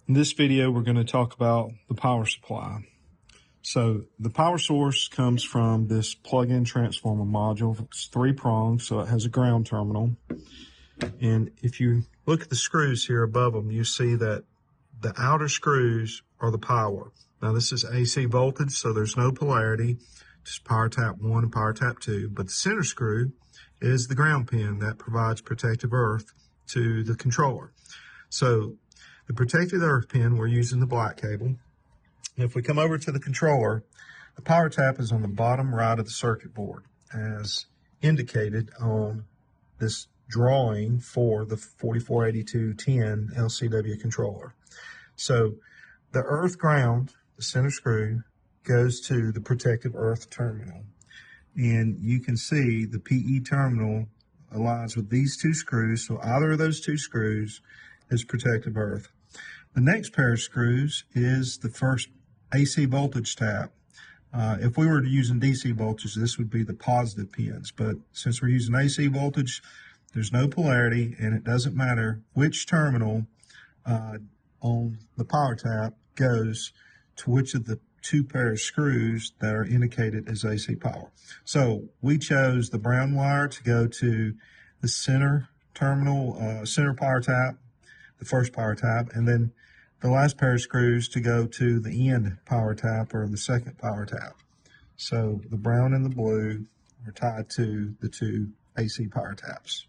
In this video, we're going to talk about the power supply. So the power source comes from this plug-in transformer module. It's 3 prongs, so it has a ground terminal. And if you look at the screws here above them, you see that the outer screws are the power. Now this is AC voltage, so there's no polarity, just power tap 1 and power tap 2. But the center screw is the ground pin that provides protective earth to the controller. So the protective earth pin, we're using the black cable. If we come over to the controller, the power tap is on the bottom right of the circuit board, as indicated on this drawing for the 448210 LCW controller. So the earth ground, the center screw, goes to the protective earth terminal. And you can see the PE terminal aligns with these 2 screws, so either of those 2 screws is protective earth. The next pair of screws is the first AC voltage tap. If we were using DC voltage, this would be the positive pins, but since we're using AC voltage, there's no polarity, and it doesn't matter which terminal on the power tap goes to which of the 2 pair of screws that are indicated as AC power. So we chose the brown wire to go to the center terminal, center power tap, the first power tap, and then the last pair of screws to go to the end power tap, or the second power tap. So the brown and the blue are tied to the 2 AC power taps.